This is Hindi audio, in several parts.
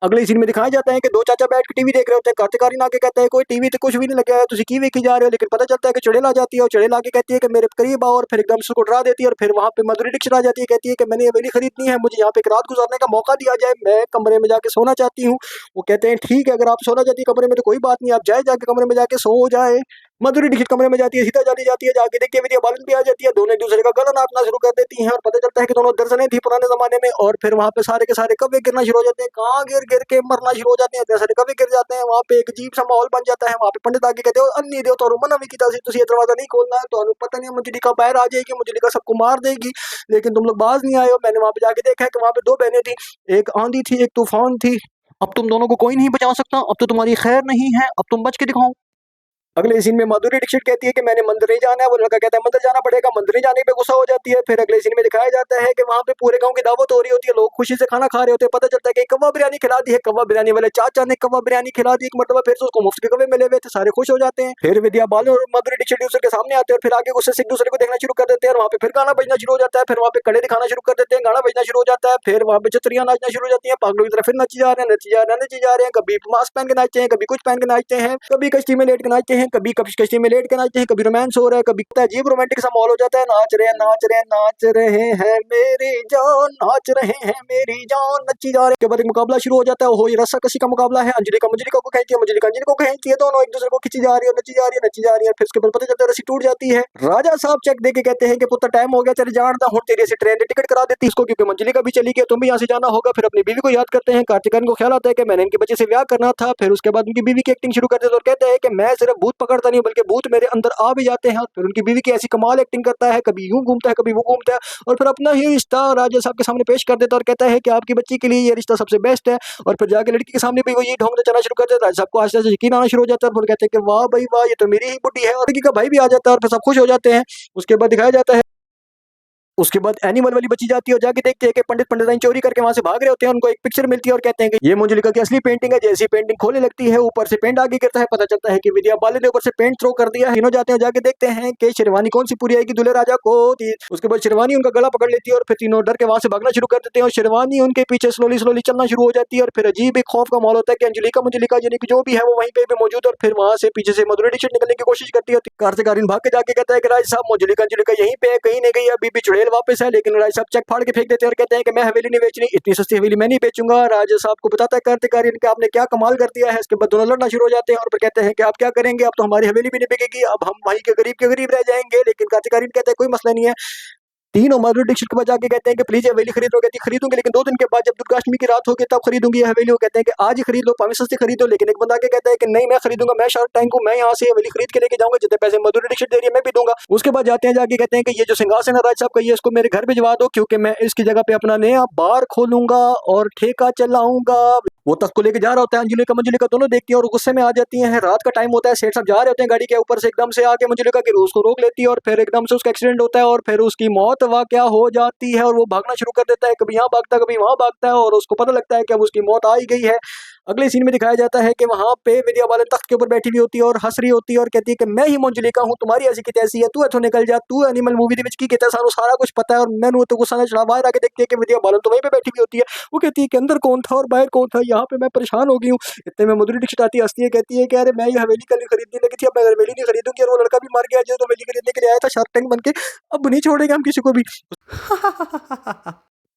अगले सीन में दिखाया जाता है कि दो चाचा बैठ के टीवी देख रहे होते हैं। कार्तिक आर्यन आके कहता है कोई टीवी तो कुछ भी नहीं लगा है, तुझे की वेखी जा रहे हो। लेकिन पता चलता है कि चुड़ैल आ जाती है और चुड़ैल आके कहती है कि मेरे करीब आओ, और फिर एकदम से उसको डरा देती है। और फिर वहां पे माधुरी दीक्षित आ जाती है, कहती है कि मैंने हवेली खरीदनी है, मुझे यहाँ पे एक रात गुजारने का मौका दिया जाए, मैं कमरे में जाके सोना चाहती हूँ। वो कहते हैं ठीक है, अगर आप सोना चाहती है कमरे में तो कोई बात नहीं, आप जाए जाके कमरे में जाके सो जाए। माधुरी दीक्षित कमरे में जाती है, सीधा जाती जाती है, जाके देखती है विद्या बालन भी आ जाती है। दोनों एक दूसरे का गला नापना शुरू कर देती हैं और पता चलता है कि दोनों दर्जनें थी पुराने जमाने में। और फिर वहां पे सारे के सारे कब्बे गिरना शुरू हो जाते हैं, कहाँ गिर गिर के मरना शुरू हो जाते हैं, इतने सारे कब्बे गिर जाते हैं। वहां पे एक अजीब सा माहौल बन जाता है। वहां पे पंडित आगे कहते हो अन्नी देव तो मना भी की तुझे ये दरवाजा नहीं खोलना है, तो पता नहीं मुझे बाहर आ जाएगी, मुझे सबको मार देगी, लेकिन तुम लोग बाज नहीं आए हो। मैंने वहां पे जाके देखा है कि वहां पे दो बहनें थी, एक आंधी थी एक तूफान थी, अब तुम दोनों को कोई नहीं बचा सकता, अब तो तुम्हारी खैर नहीं है, अब तुम बच के दिखाओ। अगले सीन में माधुरी दीक्षित कहती है कि मैंने मंदिर नहीं जाना है, वो लड़का कहता है मंदिर जाना पड़ेगा, मंदिर नहीं जाने पे गुस्सा हो जाती है। फिर अगले सीन में दिखाया जाता है कि वहां पे पूरे गांव की दावत हो रही होती है, लोग खुशी से खाना खा रहे होते हैं। पता चलता है कि कव्वा बिरयानी खिला दी है, कव्वा बिरयानी वाले चाचा ने कव्वा बिरयानी खिला दी एक मरतबा, फिर से उसको मुफ्त के कव्वे मिले हुए थे, सारे खुश हो जाते हैं। फिर विद्या बालन और माधुरी दीक्षित दूसरे के सामने आते हैं और फिर आगे गुस्से से एक दूसरे को देखना शुरू कर देते हैं। और वहां पे फिर गाना बजना शुरू हो जाता है, फिर वहां पे कड़े दिखाना शुरू कर देते हैं, गाना बजना शुरू हो जाता है। फिर वहां पे छतरियां नाचना शुरू हो जाती है, पागलों की तरह फिर नची जा रहे हैं, नची जा रहे हैं, नची जा रहे हैं। कभी मास्क पहन के नाचते हैं, कभी कुछ पहन के नाचते हैं, कभी कश्ती में लेट के नाचते हैं, कभी कश्ती में लेट के नाचते हैं, कभी रोमांस हो रहा है, कभी अजीब रोमांटिक सा माहौल हो जाता है। नाच रहे हैं नाच रहे हैं नाच रहे हैं मेरी जान, नाच रहे हैं मेरी जान, नच्ची जा रहे हैं। के बाद एक मुकाबला शुरू हो जाता है, हो ये रस्सा कसी का मुकाबला है। अंजलि का मंजलिका को खींचती है, मंजलिका अंजलि को खींचती है, दोनों एक दूसरे को खींची जा रही है, नच्ची जा रही है, नच्ची जा रही है। फिर उसके बाद पता चलता है रस्सी टूट जाती है। राजा साहब चेक देके कहते हैं कि पुत्र टाइम हो गया, चले जानता हूँ तेरे से ट्रेन की टिकट करा देती इसको, क्योंकि मंजलिका भी चली गई, तुम भी यहाँ से जाना होगा। फिर अपनी बीवी को याद करते हैं, कार्तिक आर्यन को ख्याल आता है कि मैंने इनके बच्चे से ब्याह करना था। फिर उसके बाद उनकी बीवी की एक्टिंग शुरू कर देते और कहते हैं कि मैं सिर्फ भूत पकड़ता नहीं बल्कि भूत मेरे अंदर आ भी जाते हैं। फिर उनकी बीवी की ऐसी कमाल एक्टिंग करता है, कभी यूं घूमता है कभी वो घूमता है, और फिर अपना ही रिश्ता राजा साहब के सामने पेश कर देता है और कहता है कि आपकी बच्ची के लिए ये रिश्ता सबसे बेस्ट है। और फिर जाके लड़की के सामने भी वो ये ढोंग चलना शुरू कर देता है, राजा साहब को आस्ते आस्ते यकीन आना शुरू हो जाता है और फिर कहते हैं कि वाह भाई वाह, ये तो मेरी ही बुड्ढी है। और लड़की का भाई भी आ जाता है और फिर सब खुश हो जाते हैं। उसके बाद दिखाया जाता है, उसके बाद एनिमल वाली बची जाती है और जाके देखते हैं कि पंडित पंडिताइन चोरी करके वहां से भाग रहे होते हैं। उनको एक पिक्चर मिलती है और कहते हैं कि ये मंजुलिका की असली पेंटिंग है। जैसी पेंटिंग खोलने लगती है ऊपर से पेंट आगे गिरता है, पता चलता है कि विद्या बालन ने ऊपर से पेंट थ्रो कर दिया है। तीनों जाते हैं, जाके देखते हैं कि शेरवानी कौन सी पूरी आएगी दूल्हे राजा को। उसके बाद शेरवानी उनका गला पकड़ लेती है और फिर तीनों डर के वहां से भागना शुरू कर देते हैं और शेरवानी उनके पीछे स्लोली स्लोली चलना शुरू हो जाती है। और फिर अजीब एक खौफ का माहौल होता है कि अंजलिका मंजलिका यानी कि जो भी है वो वहीं पे भी मौजूद है। और फिर वहां से पीछे से माधुरी दीक्षित निकलने की कोशिश करती है। कार्तिक आर्यन भाग के जाके कहता है कि राज साहब मंजलिका अंजलिका यहीं पे है, कहीं नहीं गई, अभी भी चुड़ैल वापस है। लेकिन राज साहब चेक फाड़ के फेंक देते हैं और कहते हैं कि मैं हवेली नहीं बेचनी, इतनी सस्ती हवेली मैं नहीं बेचूंगा। राजा साहब को बताता है कार्तिक आर्यन कि आपने क्या कमाल कर दिया है। इसके बाद दोनों लड़ना शुरू हो जाते हैं और फिर कहते हैं कि आप क्या करेंगे, अब तो हमारी हवेली भी नहीं बिकेगी, अब हम वहीं के गरीब रह जाएंगे। लेकिन कार्तिक आर्यन कहते हैं कोई मसला नहीं है। तीनों माधुरी दीक्षित के पास जाके कहते हैं कि प्लीज हवेली खरीद लो। कहती है खरीदूंगी, लेकिन 2 दिन के बाद जब दुर्गाष्टमी की रात होगी तब खरीदूंगी हवेली। वो कहते हैं कि आज ही खरीद लो, पावे सस्ती खरीदो। लेकिन एक बंदा आके कहता है कि नहीं मैं खरीदूंगा, मैं शार्क टैंक हूं, मैं यहाँ से हवेली खरीद के लेके जाऊंगा, जितने पैसे माधुरी दीक्षित दे रही है मैं भी दूंगा। उसके बाद जाते हैं, जाके कहते हैं कि ये जो सिंहासन है राज साहब का, ये इसको मेरे घर भिजवा दो, क्योंकि मैं इसकी जगह पे अपना नया बार खोलूंगा और ठेका चलाऊंगा। वो तख्त को लेके जा रहा होता है, अंजलि का मंजलिका दोनों देखती है और गुस्से में आ जाती हैं। रात का टाइम होता है, सेठ साहब जा रहे होते हैं गाड़ी के ऊपर से, एकदम से आके मंजलिका की उसको रोक लेती है और फिर एकदम से उसका एक्सीडेंट होता है और फिर उसकी मौत वाकया हो जाती है। और वो भागना शुरू कर देता है, कभी यहाँ भागता है कभी वहां भागता है, और उसको पता लगता है कि अब उसकी मौत आ ही गई है। अगले सीन में दिखाया जाता है कि वहां पे विद्या बालन तख्त के ऊपर बैठी हुई होती है और हंस रही होती है और कहती है कि मैं ही मंजलिका हूं, तुम्हारी ऐसी की तैसी है, तू इथों निकल जा, तू एनिमल मूवी दे विच की कहता है, सारा कुछ पता है। और मैंने तो गुस्सा ना चढ़ा, बाहर आके देखती है कि विद्या बालन तो वहीं पे बैठी हुई होती है। वो कहती है कि अंदर कौन था और बाहर कौन था, यहाँ पे मैं परेशान हो गई हूँ। इतने में माधुरी दीक्षित आती है, हंसती है, कहती है कि अरे मैं ये हवेली कल खरीदने लगी थी, अब मैं हवेली नहीं खरीदूंगी, और वो लड़का भी मर गया जो तो हवेली खरीदने के लिए आया था शार्क टैंक बन के, अब नहीं छोड़ेंगे हम किसी को भी।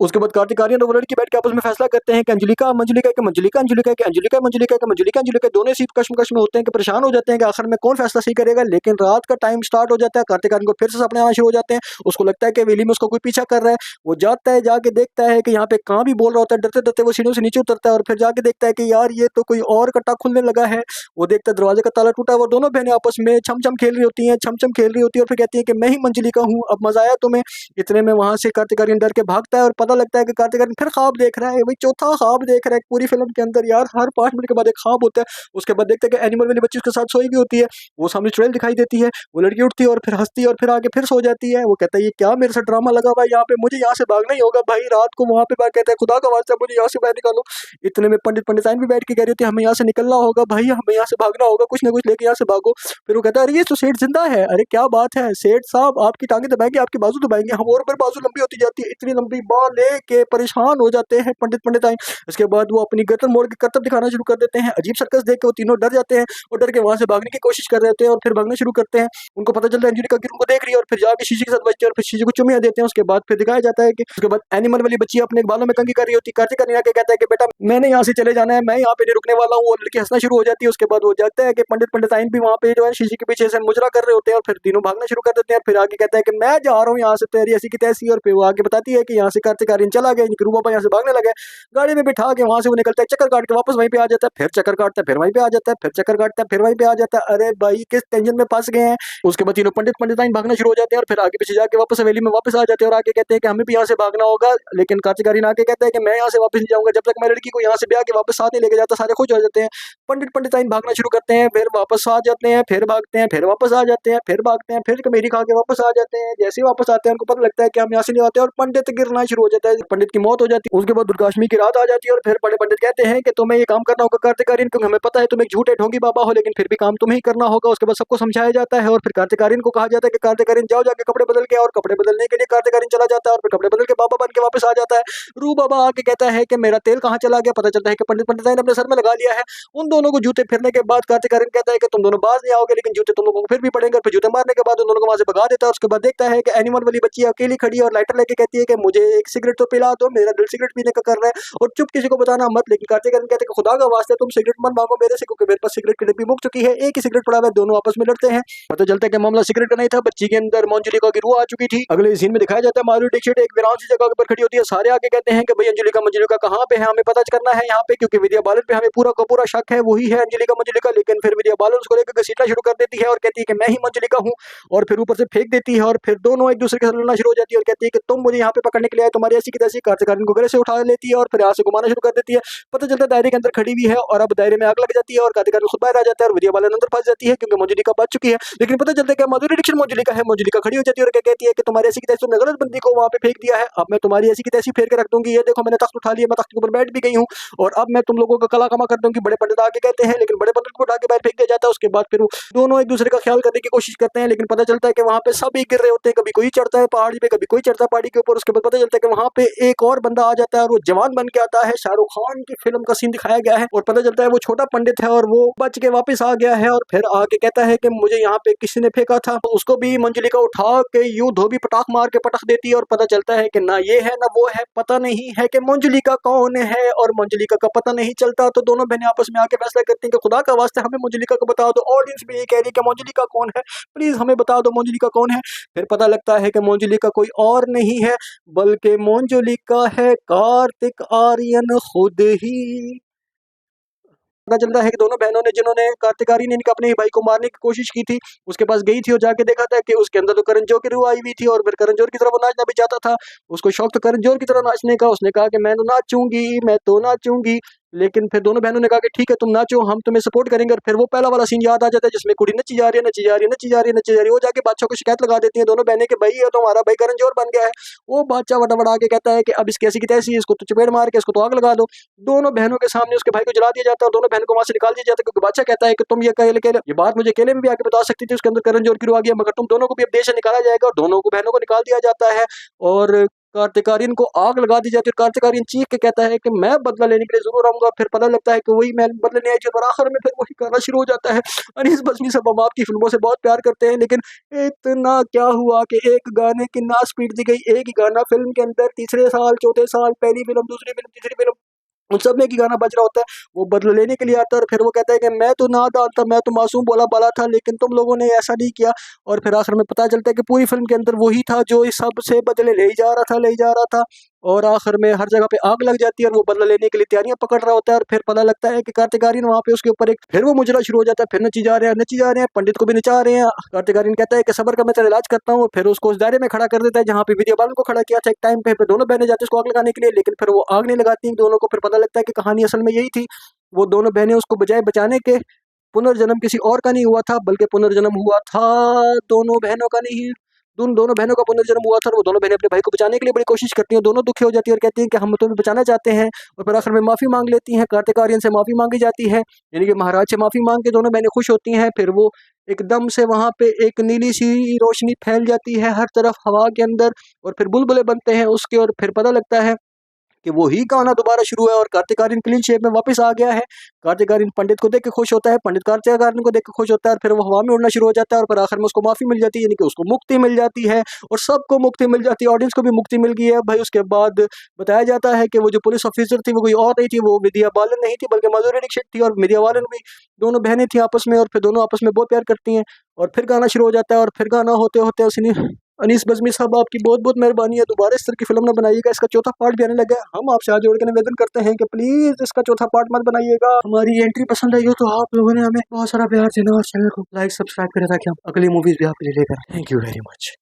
उसके बाद कार्तिक आर्यन और वो लड़की बैठ के आपस में फैसला करते हैं कि अंजलिका मंजलिका के मंजलिका अंजलिका के अंजलिका मंजलिका के मंजलिका अंजलिका, दोनों इसी कश्मकश में होते हैं कि परेशान हो जाते हैं कि आखिर में कौन फैसला सही करेगा। लेकिन रात का टाइम स्टार्ट हो जाता है, कार्तिक आर्यन को फिर से सपने आना शुरू हो जाते हैं। उसको लगता है कि हवेली में उसको कोई पीछा कर रहा है। वो जाता है, जाके देखता है कि यहाँ पे कहाँ भी बोल रहा होता है, डरते डरते वो सीढ़ियों से नीचे उतरता है और फिर जाके देखता है कि यार ये तो कोई और कट्टा खुलने लगा है। वो देखता है दरवाजे का ताला टूटा है, वो दोनों बहनें आपस में छम छम खेल रही होती हैं, छम छम खेल रही होती है और फिर कहती है कि मैं ही मंजलिका हूँ, अब मजा आया तुम्हें। इतने में वहां से कार्तिक आर्यन डर के भागता है और पता लगता है कि कार्तिक आर्यन फिर ख्वाब देख रहा है। वही चौथा ख्वाब देख रहा है पूरी फिल्म के अंदर, यार हर 5 मिनट के बाद एक ख्वाब होता है। उसके बाद देखते हैं कि एनिमल वाली बच्ची उसके साथ सोई भी होती है, वो सामने चुड़ैल दिखाई देती है, वो लड़की उठती है और फिर हंसती है और फिर आगे फिर सो जाती है। वो कहता है ये क्या मेरे साथ ड्रामा लगा हुआ है, यहाँ पे मुझे यहाँ से भागना ही होगा भाई। रात को वहां पे कहता है खुदा का वास्ता मुझे यहाँ से बाहर निकालो। इतने में पंडित पंडिताइन भी बैठ के कह रही होती है हमें यहाँ से निकलना होगा भाई, हमें यहाँ से भागना होगा, कुछ ना कुछ लेके यहाँ से भागो। फिर वो कहता है अरे ये तो सेठ जिंदा है, अरे क्या बात है सेठ साहब, आपकी टांगे दबाएंगे, आपकी बाजू दबाएंगे, हम और फिर बाजू लंबी होती जाती है, इतनी लंबी बाल लेके परेशान हो जाते हैं पंडिताइन। इसके बाद वो अपनी गर्दन मोड़ के करतब दिखाना शुरू कर देते हैं। अजीब सर्कस देख के वो तीनों डर जाते हैं और डर के वहां से भागने की कोशिश कर रहे होते हैं और फिर भागना शुरू करते हैं। उनको पता चलता है एंजेलिका कि उनको देख रही है और फिर जाके शीशे के साथ बचते हैं और फिर शीशे को चुमिया देते हैं। उसके बाद फिर दिखाया जाता है कि उसके बाद एनिमल वाली बच्ची अपने बालों में कंघी कर रही होती है। कार्तिक कन्या के कहता है कि बेटा मैंने यहाँ से चले जाना है, मैं यहाँ पे नहीं रुकने वाला हूँ। और लड़की हंसना शुरू हो जाती है। उसके बाद वो जागता है कि पंडिताइन भी वहाँ पे जो है शीशे के पीछे से मुजरा कर रहे होते हैं और फिर तीनों भागना शुरू कर देते हैं। फिर आगे कहता है कि मैं जा रहा हूँ यहाँ से, तेरी ऐसी की तैसी। और फिर वो आगे बताती है कि यहाँ से कार्तिक आर्यन चला गया, रूबा बाबा यहाँ से भागने लगे। गाड़ी में बिठा के वहां से वो निकलता है, चक्कर काट के वापस वहीं पे आ जाता है, फिर चक्कर काटता है, फिर वहीं पे आ जाता है, फिर चक्कर काटता है, फिर वहीं पे आ जाता है। अरे भाई किस टेंशन में फंस गए हैं। उसके बाद तीनों पंडिताइन भागना शुरू हो जाते हैं और फिर आगे पीछे जाके वापस हवेली में वापस आ जाते हैं और आगे कहते हैं कि हमें भी यहाँ से भागना होगा। लेकिन कार्तिक आर्यन आके कहता है कि मैं यहाँ से वापस नहीं जाऊंगा जब तक मैं लड़की को यहाँ से ब्याह के वापस साथ नहीं लेके जाता। सारे खुश हो जाते हैं। पंडिताइन भागना शुरू करते हैं, फिर वापस आ जाते हैं, फिर भागते हैं, फिर वापस आ जाते हैं, फिर भागते हैं, फिर कमेरी खा के वापस आ जाते हैं। जैसे ही वापस आते हैं उनको पता लगता है कि हम यहाँ से नहीं आते और पंडित गिरना शुरू हो जाता है। पंडित की मौत हो जाती है। उसके बाद दुर्गाष्टमी की रात आ जाती है और फिर बड़े पंडित कहते हैं कि तुम्हें ये काम करना होगा कार्तिक आर्यन, क्योंकि हमें पता है तुम एक झूठे ढोंगी बाबा हो, लेकिन फिर भी काम तुम्हें ही करना होगा। उसके बाद सबको समझाया जाता है और फिर कार्तिक आर्यन को कहा जाता है कि कार्तिक आर्यन जाओ जाके कपड़े बदल के। और कपड़े बदलने के लिए कार्तिक आर्यन चला जाता है और फिर कपड़े बदल के बाबा बन के वापस आ जाता है। रू बाबा आके कहता है कि मेरा तेल कहाँ चला गया। पता चलता है कि पंडिताइन अपने सर में लगा लिया है। उन दोनों को जूते फिरने के बाद कार्तिक आर्यन कहता है कि तुम दोनों बाज नहीं आओगे, लेकिन जूते तुम लोगों को फिर भी पड़ेंगे। फिर जूते मारने के बाद उन दोनों को वहां से भगा देता है। उसके बाद देखता है कि एनिमल वाली बच्ची अकेली खड़ी है और लाइटर लेके कहती है कि मुझे एक सिगरेट तो पिला दो, मेरा दिल सिगरेट पीने का कर रहा है और चुप किसी को बताना मत। लेकिन कार्तिक आर्यन कहते हैं कि खुदा का वास्ते तुम सिगरेट मत मांगो मेरे से, क्योंकि मेरे पास सिगरेट की डिब्बी मुक चुकी है, एक ही सिगरेट पड़ा हुआ है। दोनों आपस में लड़ते हैं। पता चलता है कि मामला सिगरेट का नहीं था, बच्ची के अंदर मंजुलिका की रूह आ चुकी थी। अगले सीन में दिखाया जाता है माधुरी दीक्षित एक वीरान सी जगह पर खड़ी होती है। सारे आके कहते हैं कि भाई मंजुलिका कहाँ पे है, हमें पता करना है यहाँ पे, क्योंकि विद्या बालन पे हमें पूरा का पूरा शक है, वही है मंजुलिका। लेकिन फिर विद्या बालन उसको लेकर घसीटना शुरू कर देती है और कहती है कि मैं ही मंजुलिका हूँ और फिर ऊपर से फेंक देती है। और फिर दोनों एक दूसरे के साथ लड़ना शुरू हो जाती है और कहती है कि तुम मुझे यहाँ पे पकड़ने के लिए आए, तुम्हारी ऐसी की तैसी। कार्तिक आर्यन को गले से उठा लेती है और फिर यहाँ से घुमाना शुरू कर देती है। पता चलता है दायरे के अंदर खड़ी हुई है और अब दायरे में आग लग जाती है और कार्तिक आर्यन खुद बाहर आ जाता है और विद्या बालन अंदर फंस जाती है क्योंकि मंजुलिका बच चुकी है। लेकिन पता चलता है कि माधुरी दीक्षित मंजुलिका है। मंजुलिका खड़ी हो जाती है और कहती है कि तुम्हारी ऐसी की तैसी तुमने गलत बंदी को वहां पे फेंक दिया है, अब मैं तुम्हारी ऐसी की तैसी फेर के रख दूंगी। ये देखो मैंने तख्त उठा लिया, मैं तख्त के ऊपर बैठ भी गई हूँ और अब मैं तुम लोगों का कला कमा कर दूंगी। बड़े पंडित आगे कहते हैं, लेकिन बड़े पंडित को उठा के बाहर फेंक दिया जाता है। उसके बाद फिर दोनों एक दूसरे का ख्याल करने की कोशिश करते हैं, लेकिन पता चलता है कि वहां पे सब ही गिर रहे होते हैं। कभी कोई चढ़ता है पहाड़ी पे, कभी कोई चढ़ता है पहाड़ी के ऊपर। उसके बाद पता चलता है कि वहां पे एक और बंदा आ जाता है और वो जवान बन के आता है। शाहरुख खान की फिल्म का सीन दिखाया गया है और पता चलता है वो छोटा पंडित है और वो बच के वापस आ गया है और फिर आके कहता है कि मुझे यहाँ पे किसी ने फेंका था। उसको भी मंजुलिका उठा के यूं धोबी पटाख मार के पटक देती है और पता चलता है कि ना ये है ना वो है, पता नहीं है कि मंजुलिका कौन है और मंजुलिका का पता नहीं चलता। तो दोनों बहनें आपस में आके फैसला करती हैं कि खुदा का वास्ते हमें मंजुलिका को बता दो। ऑडियंस भी ये कह रही है कि मंजुलिका कौन है, प्लीज हमें बता दो मंजुलिका कौन है। फिर पता लगता है कि मंजुलिका कोई और नहीं है बल्कि मंजुलिका है कार्तिक आर्यन खुद ही। पता चलता है कि दोनों बहनों ने जिन्होंने कार्तिक आर्यन इनके अपने ही भाई को मारने की कोशिश की थी उसके पास गई थी और जाके देखा था कि उसके अंदर तो करण जौहर की रूह आई हुई थी और फिर करण जौहर की तरह वो नाचना भी चाहता था। उसको शौक तो करण जौहर की तरह नाचने का। उसने कहा कि मैं तो नाचूंगी, मैं तो नाचूंगी। लेकिन फिर दोनों बहनों ने कहा कि ठीक है तुम नाचो, हम तुम्हें सपोर्ट करेंगे। और फिर वो पहला वाला सीन याद आ जाता है जिसमें कुड़ी नची जा रही है, नची जा रही है, नची जा रही है, नची जा रही है। वो जाके बादशाह को शिकायत लगा देती है दोनों बहनें के, भाई ये तो हमारा भाई करण जौहर बन गया है। वो बादशाह फटाफट आके कहता है कि अब इसकी ऐसी की तैसी, इसको तो चपेट मार के इसको तो आग लगा दो। दोनों बहनों के सामने उसके भाई को जला दिया जाता है और दोनों बहनों को वहां से निकाल दिया जाता है क्योंकि बादशाह कहता है कि तुम ये बात मुझे अकेले में भी आके बता सकती थी, उसके अंदर करण जौहर की रूह आ गई, मगर तुम दोनों को भी अब देश से निकाला जाएगा। और दोनों को बहनों को निकाल दिया जाता है और कार्तिक आर्यन को आग लगा दी जाती है। कार्तिक आर्यन चीख के कहता है कि मैं बदला लेने के लिए जरूर आऊंगा। फिर पता लगता है कि वही मैं बदले नहीं आई थी और आखिर में फिर वही गाना शुरू हो जाता है। अनीस बसमी साहब हम आपकी फिल्मों से बहुत प्यार करते हैं, लेकिन इतना क्या हुआ कि एक गाने की नाश पीट दी गई। एक ही गाना फिल्म के अंदर तीसरे साल चौथे साल, पहली फिल्म दूसरी फिल्म तीसरी फिल्म, उन सब में एक ही गाना बज रहा होता है। वो बदला लेने के लिए आता है और फिर वो कहता है कि मैं तो नादान था, मैं तो मासूम बोला बाला था, लेकिन तुम लोगों ने ऐसा नहीं किया। और फिर आखिर में पता चलता है कि पूरी फिल्म के अंदर वही था जो इस सब से बदले ले ही जा रहा था, ले ही जा रहा था। और आखिर में हर जगह पे आग लग जाती है और वो बदला लेने के लिए तैयारियां पकड़ रहा होता है। और फिर पता लगता है कि कार्तिक आर्यन वहां पे उसके ऊपर एक फिर वो मुजरा शुरू हो जाता है। फिर नची जा रहे हैं, नची जा रहे हैं, पंडित को भी नचा रहे हैं। कार्तिक आर्यन कहता है कि सबर का मैं तेरा इलाज करता हूँ। फिर उसको उस दायरे में खड़ा कर देता है जहाँ पे विद्या बालन को खड़ा किया था एक टाइम पे। फिर दोनों बहनें जाती है उसको आग लगाने के लिए, लेकिन फिर वो आग नहीं लगाती हैं दोनों को। फिर पता लगता है कि कहानी असल में यही थी, वो दोनों बहनें उसको बजाय बचाने के पुनर्जन्म किसी और का नहीं हुआ था बल्कि पुनर्जन्म हुआ था दोनों बहनों का नहीं दोनों बहनों का पुनर्जन्म हुआ था और वो दोनों बहनें अपने भाई को बचाने के लिए बड़ी कोशिश करती हैं। दोनों दुखी हो जाती है और कहती हैं कि हम तुम्हें बचाना चाहते हैं, और फिर आखिर में माफ़ी मांग लेती हैं। कार्तिक आर्यन से माफ़ी मांगी जाती है, यानी कि महाराज से माफ़ी मांग के दोनों बहनें खुश होती हैं। फिर वो एकदम से वहाँ पे एक नीली सी रोशनी फैल जाती है हर तरफ हवा के अंदर, और फिर बुलबुले बनते हैं उसके, और फिर पता लगता है कि वो ही गाना दोबारा शुरू है और कार्तिक आर्यन क्लीन शेप में वापस आ गया है। कार्तिक आर्यन पंडित को देख के खुश होता है, पंडित कार्तिक आर्यन को देख के खुश होता है, और फिर वो हवा में उड़ना शुरू हो जाता है, और फिर आखिर में उसको माफी मिल जाती है, यानी कि उसको मुक्ति मिल जाती है, और सबको मुक्ति मिल जाती है, ऑडियंस को भी मुक्ति मिल गई है भाई। उसके बाद बताया जाता है कि वो जो पुलिस ऑफिसर थी वो कोई और नहीं थी, वो विद्या बालन नहीं थी बल्कि माधुरी दीक्षित थी, और विद्या बालन भी दोनों बहनें थी आपस में, और फिर दोनों आपस में बहुत प्यार करती हैं। और फिर गाना शुरू हो जाता है, और फिर गाना होते होते अनीस बज़्मी साहब, आपकी बहुत बहुत मेहरबानी है, दोबारा इस तरह की फिल्म ना बनाइएगा, इसका चौथा पार्ट भी आने लगा है। हम आपसे हाथ जोड़ के निवेदन करते हैं कि प्लीज इसका चौथा पार्ट मत बनाइएगा। हमारी एंट्री पसंद आई हो तो आप लोगों ने हमें बहुत सारा प्यार देना और चैनल को लाइक सब्सक्राइब करें ताकि हम अगली मूवीज भी आपके लिए लेकर। Thank you very much.